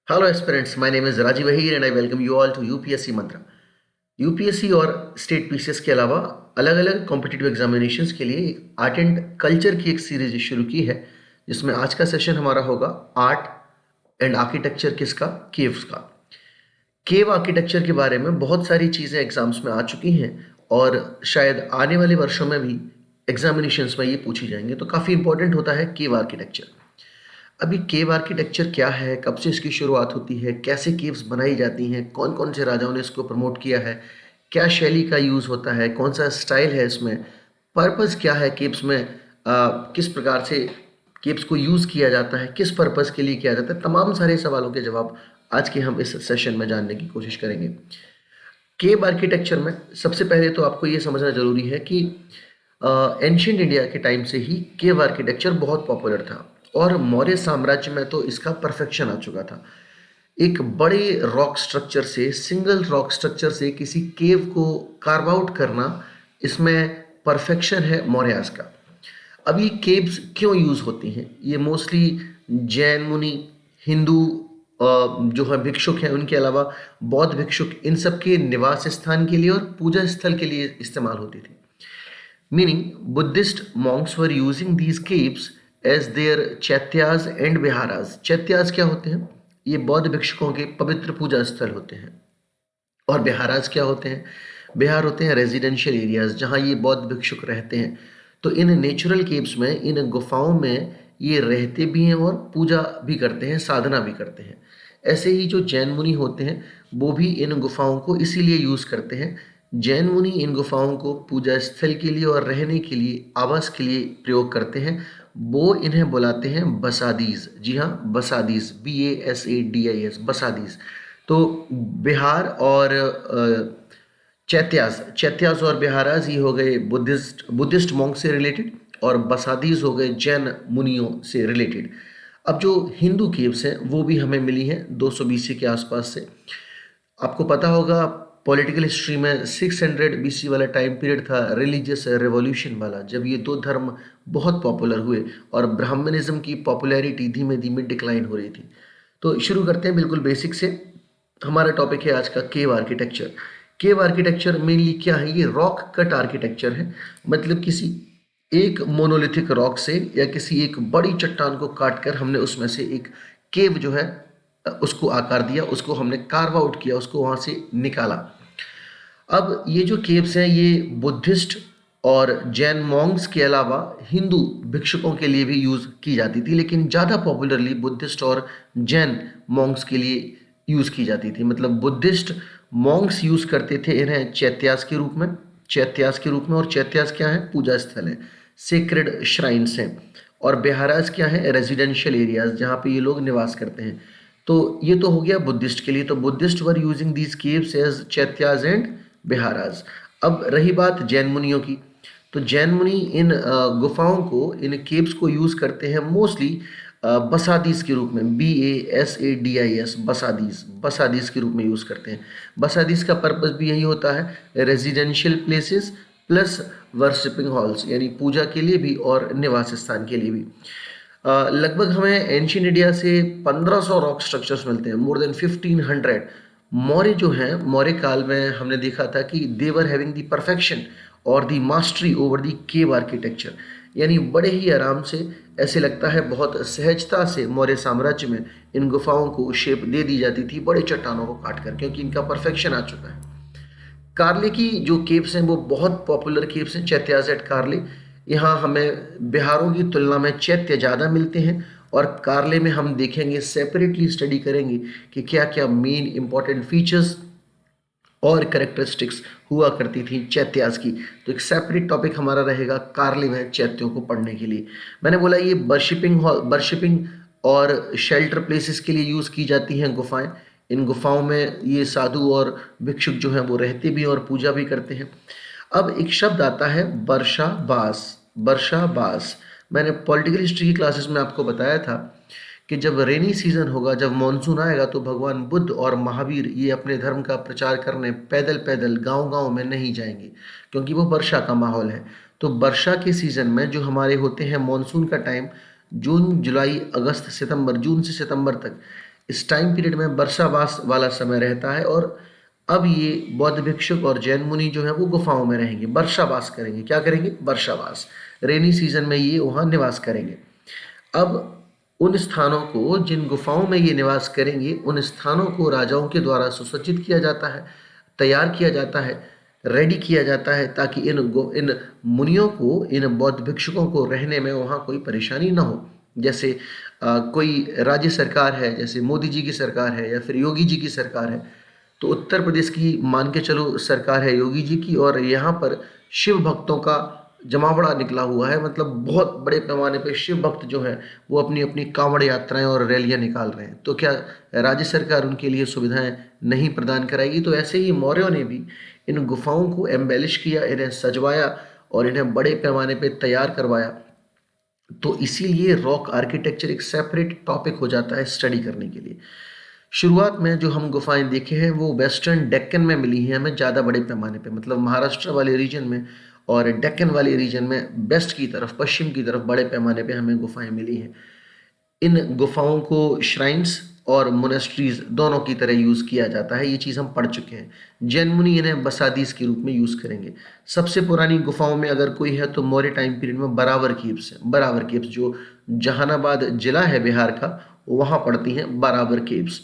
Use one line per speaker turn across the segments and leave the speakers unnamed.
Hello aspirants, my name is Rajiv Ahir and I welcome you all to UPSC Mantra. UPSC और state PCS के अलावा अलग अलग competitive examinations के लिए आर्ट एंड कल्चर की एक सीरीज शुरू की है, जिसमें आज का सेशन हमारा होगा आर्ट एंड आर्किटेक्चर किसका, केव्स का। केव आर्किटेक्चर के बारे में बहुत सारी चीज़ें एग्जाम्स में आ चुकी हैं और शायद आने वाले वर्षों में भी एग्जामिनेशंस में ये पूछी जाएंगे, तो काफ़ी इंपॉर्टेंट होता है केव आर्किटेक्चर। अभी केव आर्किटेक्चर क्या है, कब से इसकी शुरुआत होती है, कैसे केव्स बनाई जाती हैं, कौन कौन से राजाओं ने इसको प्रमोट किया है, क्या शैली का यूज़ होता है, कौन सा स्टाइल है इसमें, पर्पस क्या है केव्स में, किस प्रकार से केव्स को यूज़ किया जाता है, किस पर्पस के लिए किया जाता है, तमाम सारे सवालों के जवाब आज के हम इस सेशन में जानने की कोशिश करेंगे। केव आर्किटेक्चर में सबसे पहले तो आपको ये समझना जरूरी है कि एंशियंट इंडिया के टाइम से ही केव आर्किटेक्चर बहुत पॉपुलर था और मौर्य साम्राज्य में तो इसका परफेक्शन आ चुका था। एक बड़े रॉक स्ट्रक्चर से, सिंगल रॉक स्ट्रक्चर से किसी केव को कार्व आउट करना, इसमें परफेक्शन है मौर्यास का। अब ये केव्स क्यों यूज़ होती हैं? ये मोस्टली जैन मुनि, हिंदू जो है भिक्षुक हैं, उनके अलावा बौद्ध भिक्षुक, इन सब के निवास स्थान के लिए और पूजा स्थल के लिए इस्तेमाल होती थी। Meaning, Buddhist monks were using these caves as their chaityas and viharas. Chaityas क्या होते हैं? ये बौद्ध भिक्षुकों के पवित्र पूजा स्थल होते हैं। और विहारास क्या होते हैं? विहार होते हैं रेजिडेंशियल एरियाज, जहाँ ये बौद्ध भिक्षुक रहते हैं। तो इन नेचुरल केव्स में, इन गुफाओं में ये रहते भी हैं और पूजा भी करते हैं, साधना भी करते हैं। ऐसे ही जो जैन मुनि होते हैं, वो भी इन गुफाओं को इसीलिए यूज़ करते हैं। जैन मुनि इन गुफाओं को पूजा स्थल के लिए और रहने के लिए, आवास के लिए प्रयोग करते हैं। वो इन्हें बुलाते हैं बसादीज। जी हाँ, बसादीज, BASADIS, बसादीज। तो बिहार और चैत्यास, चैत्यास और बिहाराज ये हो गए बुद्धिस्ट मॉन्क से रिलेटेड, और बसादीज हो गए जैन मुनियों से रिलेटेड। अब जो हिंदू केव्स हैं वो भी हमें मिली हैं 200 BC के आसपास से। आपको पता होगा पॉलिटिकल हिस्ट्री में 600 BC वाला टाइम पीरियड था रिलीजियस रेवोल्यूशन वाला, जब ये दो धर्म बहुत पॉपुलर हुए और ब्राह्मणिज्म की पॉपुलैरिटी धीमे धीमे डिक्लाइन हो रही थी। तो शुरू करते हैं बिल्कुल बेसिक से। हमारा टॉपिक है आज का केव आर्किटेक्चर। केव आर्किटेक्चर मेनली क्या है? ये रॉक कट आर्किटेक्चर है। मतलब किसी एक मोनोलिथिक रॉक से या किसी एक बड़ी चट्टान को काट कर हमने उसमें से एक केव जो है उसको आकार दिया, उसको हमने कार्व आउट किया, उसको वहाँ से निकाला। अब ये जो केव्स हैं ये बुद्धिस्ट और जैन मॉन्क्स के अलावा हिंदू भिक्षुकों के लिए भी यूज़ की जाती थी, लेकिन ज़्यादा पॉपुलरली बुद्धिस्ट और जैन मॉन्क्स के लिए यूज़ की जाती थी। मतलब बुद्धिस्ट मॉन्क्स यूज़ करते थे इन्हें चैत्यास के रूप में, चैत्यास के रूप में। और चैत्यास क्या है? पूजा स्थल है, सेक्रेड श्राइन्स हैं। और बिहाराज क्या है? रेजिडेंशियल एरियाज, जहाँ पे ये लोग निवास करते हैं। तो ये तो हो गया बुद्धिस्ट के लिए। तो Buddhist were using these caves as chaityas and viharas. अब रही बात जैन मुनियों की, तो जैन मुनि इन गुफाओं को, इन केव्स को यूज़ करते हैं मोस्टली बसादीस के रूप में, BASADIS, बसादीस, बसादीस के रूप में यूज़ करते हैं। बसादीस का पर्पस भी यही होता है, residential places plus worshipping halls, यानी पूजा के लिए भी और निवास स्थान के लिए भी। लगभग हमें एंशियंट इंडिया से 1500 रॉक स्ट्रक्चर्स मिलते हैं, मोर देन 1500। मौर्य जो हैं, मौर्य काल में हमने देखा था कि दे वर हैविंग द परफेक्शन और the mastery over the cave architecture. यानी बड़े ही आराम से, ऐसे लगता है बहुत सहजता से मौर्य साम्राज्य में इन गुफाओं को शेप दे दी जाती थी बड़े चट्टानों को काट कर, क्योंकि इनका परफेक्शन आ चुका है। कार्ले की जो केव्स हैं वो बहुत पॉपुलर केव्स हैं, चैत्याज एट कार्ले। यहाँ हमें बिहारों की तुलना में चैत्य ज़्यादा मिलते हैं, और कार्ले में हम देखेंगे, सेपरेटली स्टडी करेंगे कि क्या क्या मेन इंपॉर्टेंट फीचर्स और करेक्टरिस्टिक्स हुआ करती थी चैत्यास की। तो एक सेपरेट टॉपिक हमारा रहेगा कार्ले में चैत्यों को पढ़ने के लिए। मैंने बोला ये वर्शिपिंग और शेल्टर प्लेसेस के लिए यूज़ की जाती हैं गुफाएं। इन गुफाओं में ये साधु और भिक्षुक जो हैं वो रहते भी और पूजा भी करते हैं। अब एक शब्द आता है वर्षाबास। वर्षाबास, मैंने पॉलिटिकल हिस्ट्री की क्लासेस में आपको बताया था कि जब रेनी सीजन होगा, जब मॉनसून आएगा, तो भगवान बुद्ध और महावीर ये अपने धर्म का प्रचार करने पैदल पैदल गांव-गांव में नहीं जाएंगे, क्योंकि वो वर्षा का माहौल है। तो वर्षा के सीजन में जो हमारे होते हैं मॉनसून का टाइम, जून जुलाई अगस्त सितंबर, जून से सितंबर तक, इस टाइम पीरियड में वर्षावास वाला समय रहता है और अब ये बौद्ध भिक्षुक और जैन मुनि जो है वो गुफाओं में रहेंगे, वर्षावास करेंगे। क्या करेंगे? वर्षावास। रेनी सीजन में ये वहाँ निवास करेंगे। अब उन स्थानों को, जिन गुफाओं में ये निवास करेंगे, उन स्थानों को राजाओं के द्वारा सुसज्जित किया जाता है, तैयार किया जाता है, रेडी किया जाता है, ताकि इन मुनियों को, इन बौद्ध भिक्षुकों को रहने में वहाँ कोई परेशानी ना हो। जैसे कोई राज्य सरकार है, जैसे मोदी जी की सरकार है या फिर योगी जी की सरकार है, तो उत्तर प्रदेश की मान के चलो सरकार है योगी जी की, और यहाँ पर शिव भक्तों का जमावड़ा निकला हुआ है। मतलब बहुत बड़े पैमाने पे शिव भक्त जो हैं वो अपनी अपनी कांवड़ यात्राएं और रैलियां निकाल रहे हैं। तो क्या राज्य सरकार उनके लिए सुविधाएं नहीं प्रदान कराएगी? तो ऐसे ही मौर्यों ने भी इन गुफाओं को एम्बेलिश किया, इन्हें सजवाया और इन्हें बड़े पैमाने पे तैयार करवाया। तो इसीलिए रॉक आर्किटेक्चर एक सेपरेट टॉपिक हो जाता है स्टडी करने के लिए। शुरुआत में जो हम गुफाएं देखे हैं वो वेस्टर्न डेक्कन में मिली हैं हमें ज़्यादा बड़े पैमाने पे, मतलब महाराष्ट्र वाले रीजन में और डेक्कन वाले रीजन में, वेस्ट की तरफ, पश्चिम की तरफ बड़े पैमाने पे हमें गुफाएं मिली हैं। इन गुफाओं को श्राइन्स और मोनेस्ट्रीज दोनों की तरह यूज़ किया जाता है, ये चीज़ हम पढ़ चुके हैं। जैन मुनि इन्हें बसादीस के रूप में यूज़ करेंगे। सबसे पुरानी गुफाओं में अगर कोई है तो मौर्य टाइम पीरियड में बरावर केव्स है। बरावर केव्स जो जहानाबाद जिला है बिहार का, वहाँ पड़ती हैं बरावर केव्स।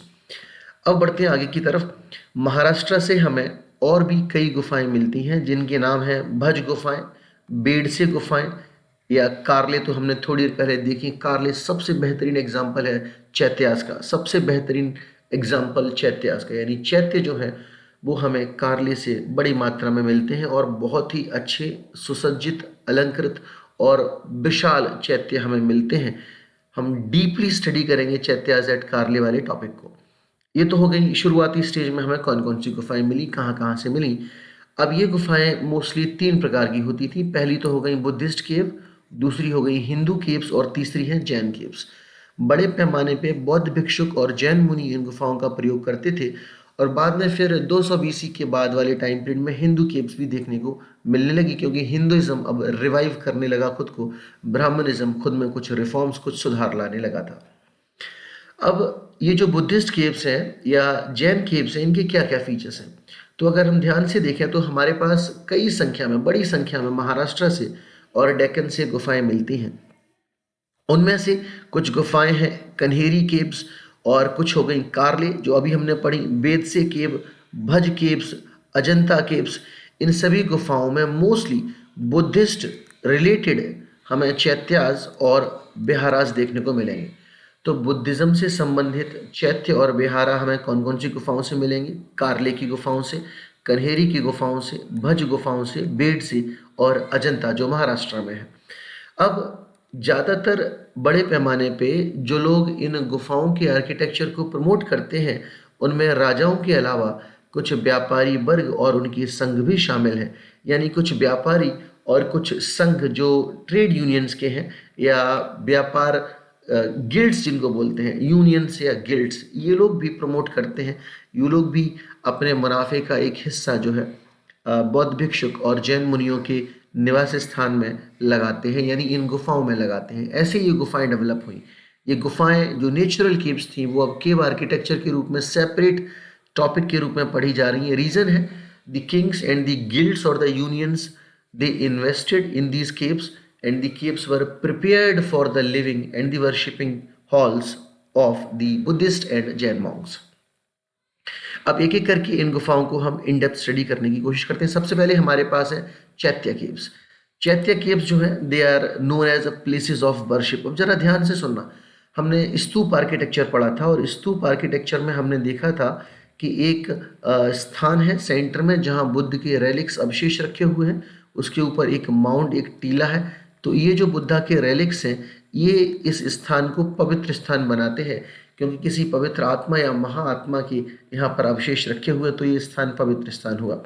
अब बढ़ते हैं आगे की तरफ। महाराष्ट्र से हमें और भी कई गुफाएं मिलती हैं जिनके नाम हैं भज गुफाएं, बेडसे गुफाएं या कार्ले। तो हमने थोड़ी देर पहले देखी, कार्ले सबसे बेहतरीन एग्जाम्पल है चैत्यास का, सबसे बेहतरीन एग्जाम्पल चैत्यास का। यानी चैत्य जो है वो हमें कार्ले से बड़ी मात्रा में मिलते हैं और बहुत ही अच्छे, सुसज्जित, अलंकृत और विशाल चैत्य हमें मिलते हैं। हम डीपली स्टडी करेंगे चैत्यास एट कार्ले वाले टॉपिक को। ये तो हो गई शुरुआती स्टेज में हमें कौन कौन सी गुफाएं मिली, कहाँ कहाँ से मिली। अब ये गुफाएं मोस्टली 3 प्रकार की होती थी। पहली तो हो गई बुद्धिस्ट केव, दूसरी हो गई हिंदू केव्स और तीसरी है जैन केव्स। बड़े पैमाने पे बौद्ध भिक्षुक और जैन मुनि इन गुफाओं का प्रयोग करते थे और बाद में फिर 200 बीसी के बाद वाले टाइम पीरियड में हिंदू केव्स भी देखने को मिलने लगी, क्योंकि हिंदुइज्म अब रिवाइव करने लगा खुद को, ब्राह्मणिज्म खुद में कुछ रिफॉर्म्स, कुछ सुधार लाने लगा था। अब ये जो बुद्धिस्ट केव्स हैं या जैन केव्स हैं, इनके क्या क्या फीचर्स हैं? तो अगर हम ध्यान से देखें तो हमारे पास कई संख्या में, बड़ी संख्या में महाराष्ट्र से और डेक्कन से गुफाएं मिलती हैं। उनमें से कुछ गुफाएं हैं कन्हेरी केव्स और कुछ हो गई कार्ले जो अभी हमने पढ़ी, बेदसे केव, भज केव्स, अजंता केव्स। इन सभी गुफाओं में मोस्टली बुद्धिस्ट रिलेटेड हमें चैत्यास और विहारास देखने को मिलेंगे। तो बुद्धिज्म से संबंधित चैत्य और विहारा हमें कौन कौन सी गुफाओं से मिलेंगे? कार्ले की गुफाओं से, कन्हेरी की गुफाओं से, भज गुफाओं से, बेड से और अजंता जो महाराष्ट्र में है। अब ज़्यादातर बड़े पैमाने पे जो लोग इन गुफाओं के आर्किटेक्चर को प्रमोट करते हैं उनमें राजाओं के अलावा कुछ व्यापारी वर्ग और उनकी संघ भी शामिल हैं। यानी कुछ व्यापारी और कुछ संघ जो ट्रेड यूनियंस के हैं या व्यापार गिल्ड्स जिनको बोलते हैं, यूनियंस या गिल्ड्स, ये लोग भी प्रमोट करते हैं। ये लोग भी अपने मुनाफे का एक हिस्सा जो है बौद्ध भिक्षुक और जैन मुनियों के निवास स्थान में लगाते हैं, यानी इन गुफाओं में लगाते हैं। ऐसे ये गुफाएं डेवलप हुई। ये गुफाएं जो नेचुरल केव्स थी वो अब केव आर्किटेक्चर के रूप में सेपरेट टॉपिक के रूप में पढ़ी जा रही है। रीजन है the kings and the guilds और the unions, they invested in these caves and the caves were prepared for the living and the worshipping halls of the Buddhist and Jain monks. अब एक एक करके इन गुफाओं को हम in depth study करने की कोशिश करते हैं। सबसे पहले हमारे पास है चैत्य केव्स। चैत्य केव्स जो है they are known as a places of worship. अब जरा ध्यान से सुनना, हमने स्तूप आर्किटेक्चर पढ़ा था और स्तूप आर्किटेक्चर में हमने देखा था कि एक स्थान है सेंटर में जहाँ बुद्ध के रेलिक्स अवशेष रखे हुए हैं, उसके ऊपर एक माउंट, एक टीला है। तो ये जो बुद्धा के रेलिक्स हैं ये इस स्थान को पवित्र स्थान बनाते हैं, क्योंकि किसी पवित्र आत्मा या महाआत्मा के यहाँ पर अवशेष रखे हुए, तो ये स्थान पवित्र स्थान हुआ।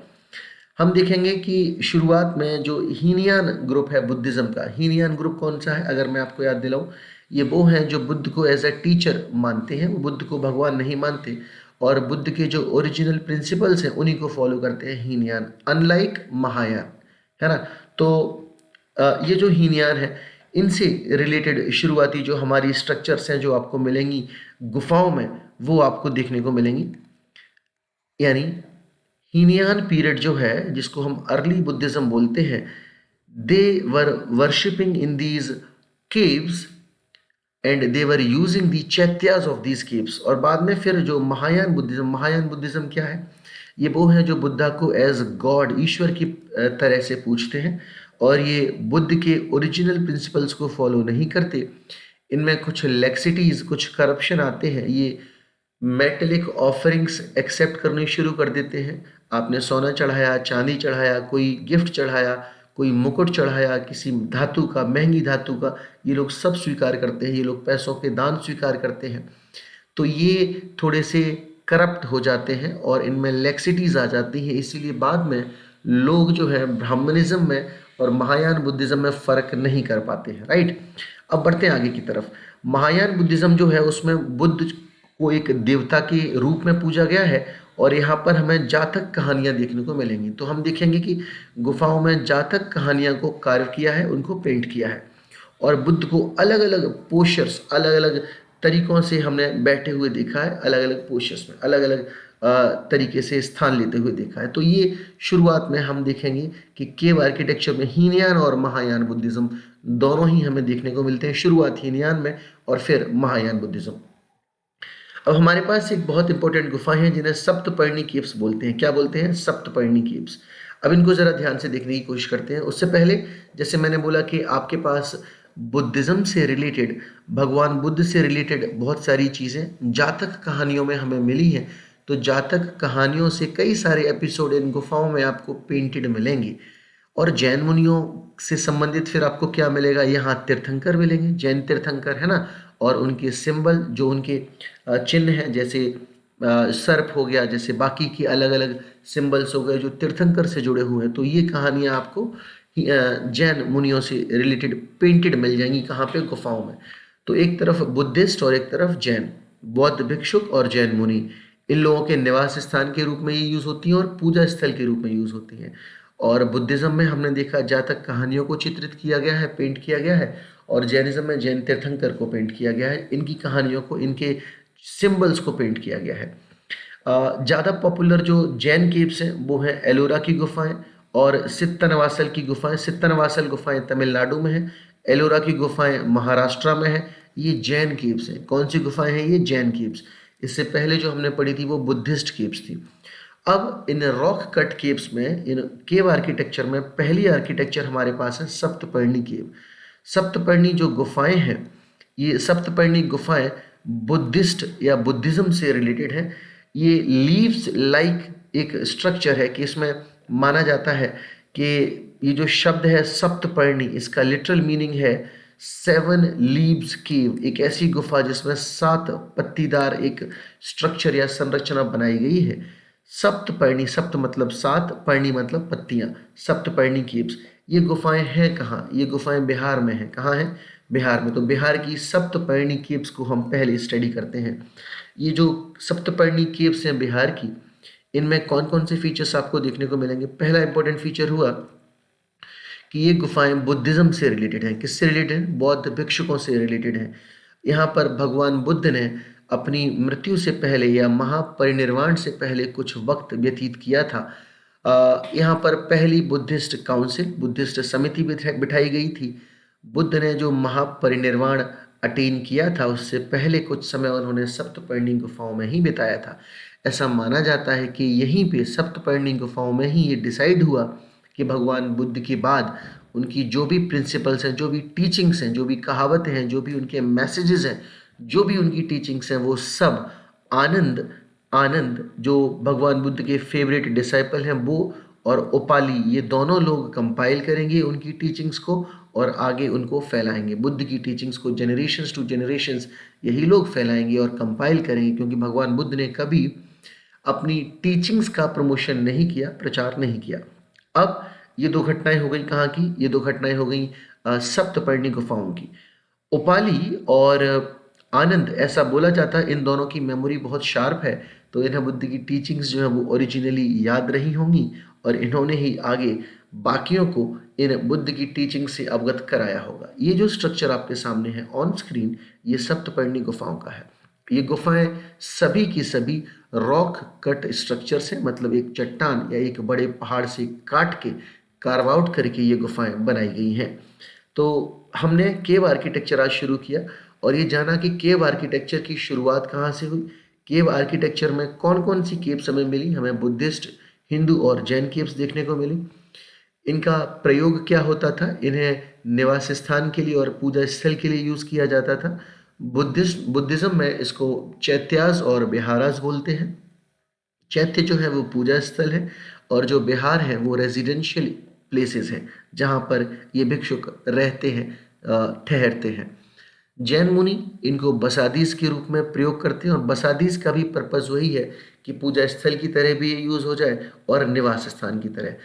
हम देखेंगे कि शुरुआत में जो हीनियान ग्रुप है बुद्धिज्म का, हीनियान ग्रुप कौन सा है? अगर मैं आपको याद दिलाऊं, ये वो हैं जो बुद्ध को एज अ टीचर मानते हैं, वो बुद्ध को भगवान नहीं मानते और बुद्ध के जो ओरिजिनल प्रिंसिपल्स हैं उन्हीं को फॉलो करते हैं, हीनयान, अनलाइक महायान, है ना। तो ये जो हीनयान है इनसे रिलेटेड शुरुआती जो हमारी स्ट्रक्चर्स हैं जो आपको मिलेंगी गुफाओं में, वो आपको देखने को मिलेंगी। यानी हीनयान पीरियड जो है, जिसको हम अर्ली बुद्धिज्म बोलते हैं, they were worshipping in these caves and they were using the chaityas of these caves. और बाद में फिर जो महायान बुद्धिज्म क्या है? ये वो है जो बुद्धा को एज गॉड, ईश्वर की तरह से पूछते हैं, और ये बुद्ध के ओरिजिनल प्रिंसिपल्स को फॉलो नहीं करते। इनमें कुछ लेक्सिटीज, कुछ करप्शन आते हैं। ये मेटेलिक ऑफरिंग्स एक्सेप्ट करनी शुरू कर देते हैं। आपने सोना चढ़ाया, चांदी चढ़ाया, कोई गिफ्ट चढ़ाया, कोई मुकुट चढ़ाया किसी धातु का, महंगी धातु का, ये लोग सब स्वीकार करते हैं। ये लोग पैसों के दान स्वीकार करते हैं। तो ये थोड़े से करप्ट हो जाते हैं और इनमें लेक्सिटीज आ जाती हैं। इसीलिए बाद में लोग जो है ब्राह्मणिज्म में और महायान बुद्धिज्म में फ़र्क नहीं कर पाते हैं, राइट। अब बढ़ते हैं आगे की तरफ। महायान बुद्धिज्म जो है उसमें बुद्ध को एक देवता के रूप में पूजा गया है, और यहाँ पर हमें जातक कहानियाँ देखने को मिलेंगी। तो हम देखेंगे कि गुफाओं में जातक कहानियाँ को कार्व किया है, उनको पेंट किया है, और बुद्ध को अलग अलग पोस्चर्स, अलग अलग तरीकों से हमने बैठे हुए देखा है, अलग अलग पोस्चर्स में अलग अलग तरीके से स्थान लेते हुए देखा है। तो ये शुरुआत में हम देखेंगे कि केव आर्किटेक्चर में हीनयान और महायान बुद्धिज्म दोनों ही हमें देखने को मिलते हैं। शुरुआत हीनयान में और फिर महायान बुद्धिज्म। अब हमारे पास एक बहुत इंपॉर्टेंट गुफाएं हैं जिन्हें सप्तपर्णी केव्स बोलते हैं। क्या बोलते हैं? सप्तपर्णी केव्स। अब इनको जरा ध्यान से देखने की कोशिश करते हैं। उससे पहले जैसे मैंने बोला कि आपके पास बुद्धिज्म से रिलेटेड, भगवान बुद्ध से रिलेटेड बहुत सारी चीज़ें जातक कहानियों में हमें मिली हैं। तो जातक कहानियों से कई सारे एपिसोड इन गुफाओं में आपको पेंटेड मिलेंगे। और जैन मुनियों से संबंधित फिर आपको क्या मिलेगा? यहाँ तीर्थंकर मिलेंगे, जैन तीर्थंकर, है ना। और उनके सिंबल, जो उनके चिन्ह हैं, जैसे सर्प हो गया, जैसे बाकी की अलग अलग सिंबल्स हो गए जो तीर्थंकर से जुड़े हुए हैं। तो ये कहानियाँ आपको जैन मुनियों से रिलेटेड पेंटेड मिल जाएंगी। कहाँ पे? गुफाओं में। तो एक तरफ बुद्धिस्ट और एक तरफ जैन, बौद्ध भिक्षुक और जैन मुनि, इन लोगों के निवास स्थान के रूप में ये यूज़ होती हैं और पूजा स्थल के रूप में यूज़ होती हैं। और बुद्धिज्म में हमने देखा जातक कहानियों को चित्रित किया गया है, पेंट किया गया है, और जैनिज्म में जैन तीर्थंकर को पेंट किया गया है। इनकी कहानियों को, इनके सिंबल्स को पेंट किया गया है। ज़्यादा पॉपुलर जो जैन केव्स हैं वो हैं एलोरा की गुफाएं और सित्तनवासल की गुफाएं। सित्तनवासल गुफाएं तमिलनाडु में है, एलोरा की गुफाएं महाराष्ट्र में है। ये जैन केव्स हैं। कौन सी गुफाएं हैं ये? जैन केव्स। इससे पहले जो हमने पढ़ी थी वो बुद्धिस्ट केव्स थी। अब इन रॉक कट केव्स में, इन केव आर्किटेक्चर में पहली आर्किटेक्चर हमारे पास है सप्तपर्णी केव। सप्तपर्णी जो गुफाएं हैं, ये सप्तपर्णी गुफाएं बुद्धिस्ट या बुद्धिज्म से रिलेटेड हैं। ये लीव्स लाइक एक स्ट्रक्चर है कि इसमें माना जाता है कि ये जो शब्द है सप्तपर्णी, इसका लिटरल मीनिंग है 7 लीव्स केव, एक ऐसी गुफा जिसमें 7 पत्तीदार एक स्ट्रक्चर या संरचना बनाई गई है। सप्तपर्णी, सप्त मतलब 7, पर्णी मतलब पत्तियां, सप्तपर्णी केव्स। ये गुफाएं हैं कहाँ? ये गुफाएं बिहार में हैं। कहाँ हैं? बिहार में। तो बिहार की सप्तपर्णी केव्स को हम पहले स्टडी करते हैं। ये जो सप्तपर्णी केव्स हैं बिहार की, इनमें कौन कौन से फीचर्स आपको देखने को मिलेंगे? पहला इंपॉर्टेंट फीचर हुआ कि ये गुफाएं बुद्धिज्म से रिलेटेड हैं। किससे रिलेटेड हैं? बौद्ध भिक्षुकों से रिलेटेड हैं। यहाँ पर भगवान बुद्ध ने अपनी मृत्यु से पहले या महापरिनिर्वाण से पहले कुछ वक्त व्यतीत किया था। यहाँ पर पहली बुद्धिस्ट काउंसिल, बुद्धिस्ट समिति बिठाई गई थी। बुद्ध ने जो महापरिनिर्वाण अटेन किया था उससे पहले कुछ समय उन्होंने सप्तपर्णी गुफाओं में ही बिताया था। ऐसा माना जाता है कि यहीं पे सप्तपर्णी गुफाओं में ही ये डिसाइड हुआ कि भगवान बुद्ध के बाद उनकी जो भी प्रिंसिपल्स हैं, जो भी टीचिंग्स हैं, जो भी कहावतें हैं, जो भी उनके मैसेजेस हैं, जो भी उनकी टीचिंग्स हैं, वो सब आनंद आनंद जो भगवान बुद्ध के फेवरेट डिसाइपल हैं वो और उपाली, ये दोनों लोग कंपाइल करेंगे उनकी टीचिंग्स को और आगे उनको फैलाएंगे। बुद्ध की टीचिंग्स को जनरेशंस टू जनरेशंस यही लोग फैलाएंगे और कंपाइल करेंगे, क्योंकि भगवान बुद्ध ने कभी अपनी टीचिंग्स का प्रमोशन नहीं किया, प्रचार नहीं किया। अब ये दो घटनाएं हो गई कहाँ की? ये दो घटनाएं हो गई सप्तपर्णी गुफाओं की। उपाली और आनंद, ऐसा बोला जाता है इन दोनों की मेमोरी बहुत शार्प है, तो इन्हें बुद्ध की टीचिंग्स जो है वो ओरिजिनली याद रही होंगी और इन्होंने ही आगे बाकियों को इन बुद्ध की टीचिंग से अवगत कराया होगा। ये जो स्ट्रक्चर आपके सामने है ऑन स्क्रीन, ये सप्तपर्णी गुफाओं का है। ये गुफाएं सभी की सभी रॉक कट स्ट्रक्चर से, मतलब एक चट्टान या एक बड़े पहाड़ से काट के कार्व आउट करके ये गुफाएं बनाई गई हैं। तो हमने केव आर्किटेक्चर आज शुरू किया और ये जाना कि केव आर्किटेक्चर की शुरुआत कहाँ से हुई, केव आर्किटेक्चर में कौन कौन सी केव्स हमें मिली। हमें बुद्धिस्ट, हिंदू और जैन केव्स देखने को मिली। इनका प्रयोग क्या होता था, इन्हें निवास स्थान के लिए और पूजा स्थल के लिए यूज़ किया जाता था। बुद्धिज्म में इसको चैत्यास और विहारास बोलते हैं। चैत्य जो है वो पूजा स्थल है और जो विहार है वो रेजिडेंशियल प्लेसेस हैं जहाँ पर ये भिक्षुक रहते हैं, ठहरते हैं। जैन मुनि इनको बसादीस के रूप में प्रयोग करते हैं और बसादीस का भी पर्पस वही है कि पूजा स्थल की तरह भी ये यूज़ हो जाए और निवास स्थान की तरह।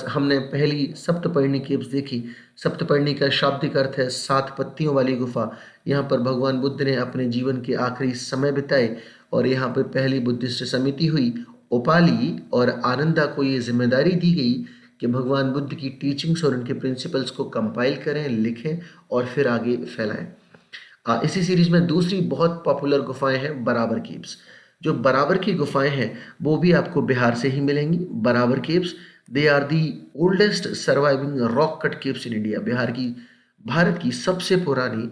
हमने पहली सप्तपर्णी केव्स देखी। सप्तपर्णी का शाब्दिक अर्थ है 7 पत्तियों वाली गुफा। यहाँ पर भगवान बुद्ध ने अपने जीवन के आखिरी समय बिताए और यहाँ पर पहली बुद्धिस्ट समिति हुई। ओपाली और आनंदा को ये जिम्मेदारी दी गई कि भगवान बुद्ध की टीचिंग्स और उनके प्रिंसिपल्स को कंपाइल करें, लिखें और फिर आगे फैलाएं। इसी सीरीज में दूसरी बहुत पॉपुलर गुफाएं हैं बराबर केव्स। जो बराबर की गुफाएं हैं वो भी आपको बिहार से ही मिलेंगी। Barabar caves, they are the oldest surviving rock cut caves in India. Bharat की सबसे पुरानी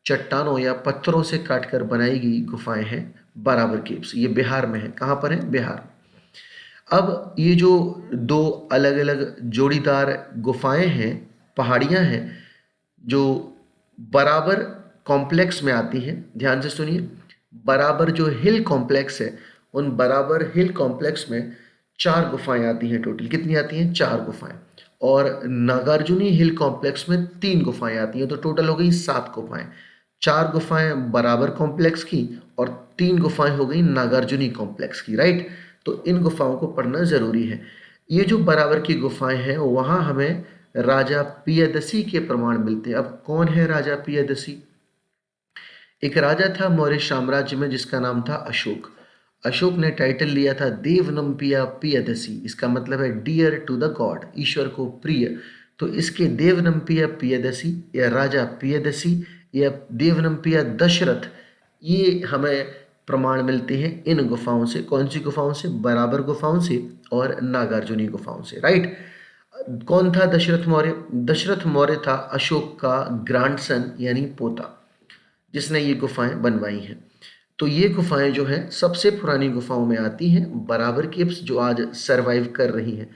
चट्टानों या पत्थरों से काटकर बनाई गई गुफाएं हैं बराबर केव्स। ये बिहार में है। कहाँ पर है? बिहार। अब ये जो दो अलग अलग जोड़ीदार गुफाएं हैं, पहाड़ियां हैं, जो बराबर कॉम्प्लेक्स में आती हैं, ध्यान से सुनिए। बराबर जो हिल कॉम्प्लेक्स है, उन बराबर हिल कॉम्प्लेक्स में 4 गुफाएं आती हैं। टोटल कितनी आती हैं? 4 गुफाएं। और नागार्जुनी हिल कॉम्प्लेक्स में 3 गुफाएं आती हैं। तो टोटल हो गई 7 गुफाएं। 4 गुफाएं बराबर कॉम्प्लेक्स की और 3 गुफाएं हो गई नागार्जुनी कॉम्प्लेक्स की, राइट। तो इन गुफाओं को पढ़ना जरूरी है। ये जो बराबर की गुफाएं हैं वहां हमें राजा पियदसी के प्रमाण मिलते हैं। अब कौन है राजा पियदसी? एक राजा था मौर्य साम्राज्य में जिसका नाम था अशोक। अशोक ने टाइटल लिया था देवनम्पिया पियदसी। इसका मतलब है डियर टू द गॉड, ईश्वर को प्रिय। तो इसके देवनम्पिया पियदसी या राजा पियदसी या देवनम्पिया दशरथ, ये हमें प्रमाण मिलते हैं इन गुफाओं से। कौन सी गुफाओं से? बराबर गुफाओं से और नागार्जुनी गुफाओं से, राइट। कौन था दशरथ मौर्य? दशरथ मौर्य था अशोक का ग्रैंडसन यानी पोता, जिसने ये गुफाएं बनवाई हैं। तो ये गुफाएं जो हैं सबसे पुरानी गुफाओं में आती हैं, बराबर केव्स, जो आज सरवाइव कर रही हैं।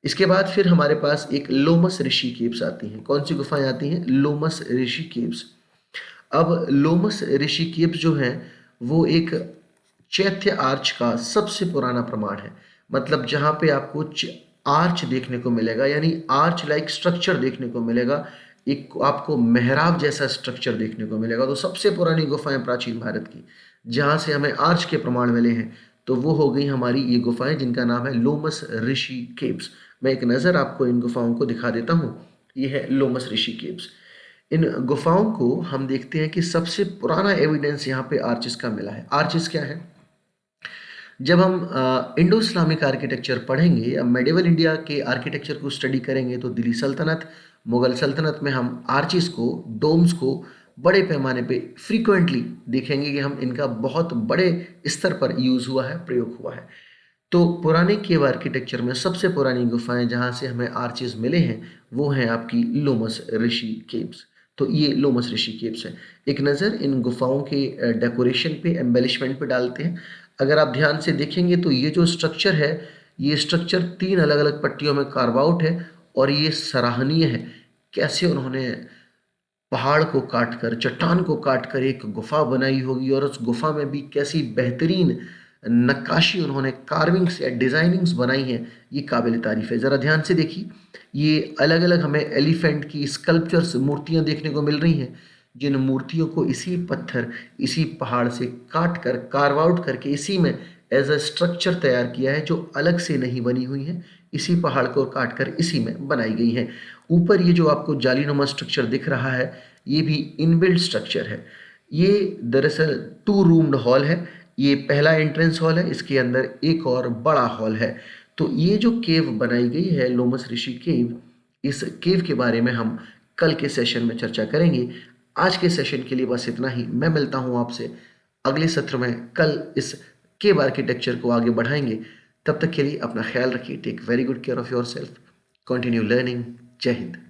इसके बाद फिर हमारे पास एक लोमस ऋषि केव्स आती हैं। कौन सी गुफाएं आती हैं? लोमस ऋषि केव्स। अब लोमस ऋषि केव्स जो हैं वो एक चैत्य आर्च का सबसे पुराना प्रमाण है। मतलब जहां पे आपको आर्च देखने को मिलेगा, यानी आर्च लाइक स्ट्रक्चर देखने को मिलेगा, एक आपको मेहराब जैसा स्ट्रक्चर देखने को मिलेगा। तो सबसे पुरानी गुफाएं प्राचीन भारत की जहां से हमें आर्च के प्रमाण मिले हैं, तो वो हो गई हमारी ये गुफाएं जिनका नाम है लोमस ऋषि केव्स। मैं एक नज़र आपको इन गुफाओं को दिखा देता हूँ। ये है लोमस ऋषि केव्स। इन गुफाओं को हम देखते हैं कि सबसे पुराना एविडेंस यहाँ पे आर्चिस का मिला है। आर्चिस क्या है? जब हम इंडो इस्लामिक आर्किटेक्चर पढ़ेंगे या मेडिवल इंडिया के आर्किटेक्चर को स्टडी करेंगे तो दिल्ली सल्तनत, मुगल सल्तनत में हम आर्चिस को, डोम्स को बड़े पैमाने पे फ्रीक्वेंटली देखेंगे कि हम इनका बहुत बड़े स्तर पर यूज़ हुआ है, प्रयोग हुआ है। तो पुराने केव आर्किटेक्चर में सबसे पुरानी गुफाएं जहाँ से हमें आर्चिस मिले हैं वो हैं आपकी लोमस ऋषि केव्स। तो ये लोमस ऋषि केव्स हैं। एक नज़र इन गुफाओं के डेकोरेशन पे, एम्बेलिशमेंट पे डालते हैं। अगर आप ध्यान से देखेंगे तो ये जो स्ट्रक्चर है, ये स्ट्रक्चर 3 अलग अलग पट्टियों में कार्व आउट है और ये सराहनीय है। कैसे उन्होंने पहाड़ को काटकर, चट्टान को काटकर एक गुफा बनाई होगी और उस गुफा में भी कैसी बेहतरीन नक्काशी उन्होंने, कार्विंग्स या डिजाइनिंग्स बनाई हैं, ये काबिल तारीफ है। ज़रा ध्यान से देखिए, ये अलग अलग हमें एलिफेंट की स्कल्पचर्स, मूर्तियां देखने को मिल रही हैं, जिन मूर्तियों को इसी पत्थर, इसी पहाड़ से काट कर, कार्व आउट करके इसी में एज अ स्ट्रक्चर तैयार किया है, जो अलग से नहीं बनी हुई है, इसी पहाड़ को काट कर इसी में बनाई गई है। ऊपर ये जो आपको जालीनुमा स्ट्रक्चर दिख रहा है, ये भी इनबिल्ट स्ट्रक्चर है। ये दरअसल 2 रूम्ड हॉल है। ये पहला एंट्रेंस हॉल है, इसके अंदर एक और बड़ा हॉल है। तो ये जो केव बनाई गई है, लोमस ऋषि केव, इस केव के बारे में हम कल के सेशन में चर्चा करेंगे। आज के सेशन के लिए बस इतना ही। मैं मिलता हूँ आपसे अगले सत्र में कल इस केव आर्किटेक्चर को आगे बढ़ाएंगे। तब तक के लिए अपना ख्याल रखिए। Take very good care of your self. Continue learning. Jai Hind.